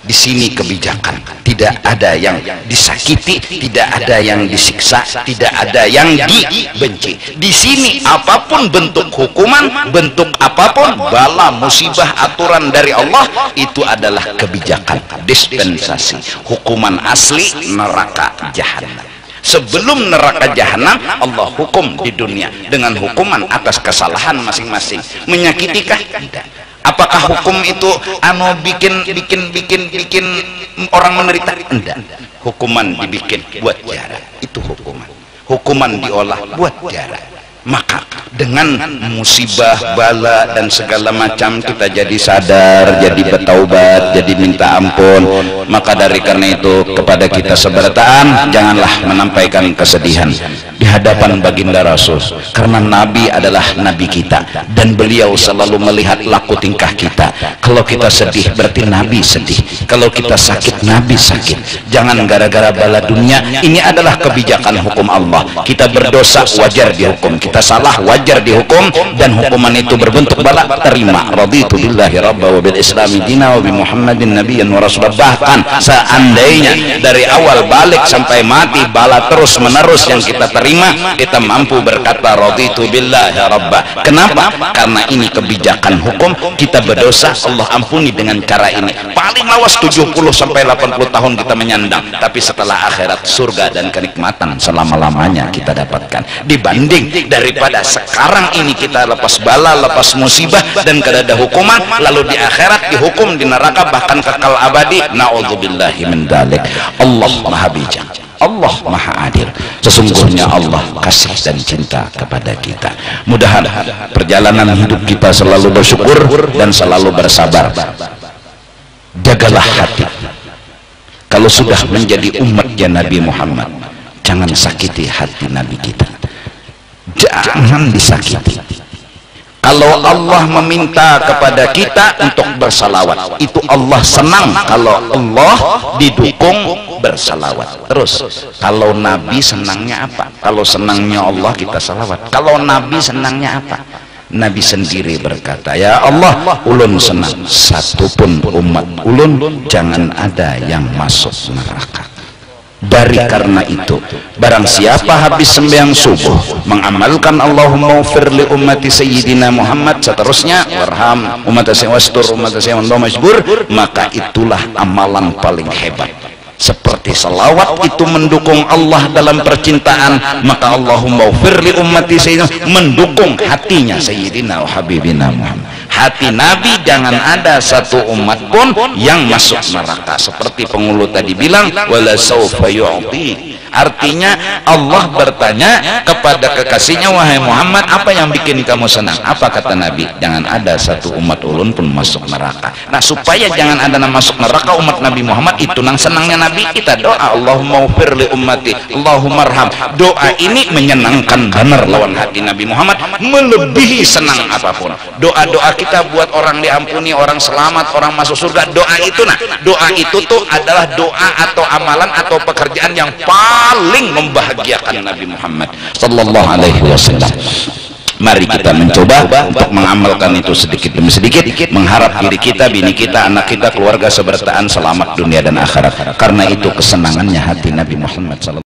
Speaker 1: Di sini kebijakan, tidak ada yang disakiti, tidak ada yang disiksa, tidak ada yang dibenci. Di sini apapun bentuk hukuman, bentuk apapun, bala, musibah, aturan dari Allah, itu adalah kebijakan, dispensasi. Hukuman asli neraka jahanam. Sebelum neraka jahanam, Allah hukum di dunia dengan hukuman atas kesalahan masing-masing. Menyakitikah? Tidak. Apakah hukum itu bikin orang menderita? Tidak. Hukuman dibikin buat jarak. Itu hukuman. Hukuman diolah buat jarak. Maka dengan musibah, bala dan segala macam kita jadi sadar, jadi bertaubat, jadi minta ampun. Maka dari karena itu kepada kita seberataan, janganlah menampaikan kesedihan di hadapan baginda Rasul, karena Nabi adalah Nabi kita dan beliau selalu melihat laku tingkah kita. Kalau kita sedih berarti Nabi sedih, kalau kita sakit Nabi sakit. Jangan gara-gara bala dunia. Ini adalah kebijakan hukum Allah. Kita berdosa wajar dihukum, kita salah wajar dihukum, dan hukuman itu berbentuk bala, terima. Raditu billahi rabba wa bil islami dina wa bi Muhammadin nabiyyan wa rasulullah. Bahkan seandainya dari awal balik sampai mati bala terus menerus yang kita terima, kita mampu berkata raditu billahi rabba. Kenapa? Karena ini kebijakan hukum. Kita berdosa, Allah ampuni dengan cara ini. Paling lawas 70 sampai 80 tahun kita menyandang, tapi setelah akhirat surga dan kenikmatan selama-lamanya kita dapatkan, dibanding daripada sekarang ini kita lepas bala, lepas musibah dan kada ada hukuman, lalu di akhirat dihukum di neraka bahkan kekal abadi. Na'udzubillahi min dzalik. Allah Maha Bijak, Allah Maha Adil. Sesungguhnya Allah kasih dan cinta kepada kita. Mudahan perjalanan hidup kita selalu bersyukur dan selalu bersabar. Jagalah hati. Kalau sudah menjadi umatnya Nabi Muhammad, jangan sakiti hati Nabi kita. Jangan disakiti. Kalau Allah meminta kepada kita untuk bersalawat, itu Allah senang kalau Allah didukung bersalawat. Terus kalau Nabi senangnya apa? Kalau senangnya Allah kita salawat. Kalau Nabi senangnya apa? Nabi sendiri berkata, ya Allah, ulun senang satupun umat ulun jangan ada yang masuk neraka. Dari karena itu, barang siapa habis sembahyang subuh mengamalkan Allahumma ufir li ummati sayyidina Muhammad, seterusnya warham umat wastur umat majbur, maka itulah amalan paling hebat. Seperti salawat itu mendukung Allah dalam percintaan, maka Allahumma ufir li ummati sayyidina mendukung hatinya sayyidina wa habibina Muhammad. Hati Nabi jangan ada satu umat pun yang masuk neraka. Seperti penghulu tadi bilang, wala sawfa yu'ti. Artinya Allah bertanya kepada kekasihnya, wahai Muhammad, apa yang bikin kamu senang? Apa kata Nabi? Jangan ada satu umat ulun pun masuk neraka. Nah, supaya jangan ada yang masuk neraka umat Nabi Muhammad, itu nang senangnya Nabi, kita doa Allahumma ufir li ummati, Allahumma arham. Doa ini menyenangkan benar lawan hati Nabi Muhammad, melebihi senang apapun. Doa-doa kita buat orang diampuni, orang selamat, orang masuk surga, doa itu, nah doa itu tuh adalah doa atau amalan atau pekerjaan yang paling membahagiakan Nabi Muhammad sallallahu alaihi wasallam. Mari kita mencoba untuk mengamalkan itu sedikit demi sedikit, mengharap diri kita, bini kita, anak kita, keluarga sebertaan selamat dunia dan akhirat. Karena itu kesenangannya hati Nabi Muhammad sallallahu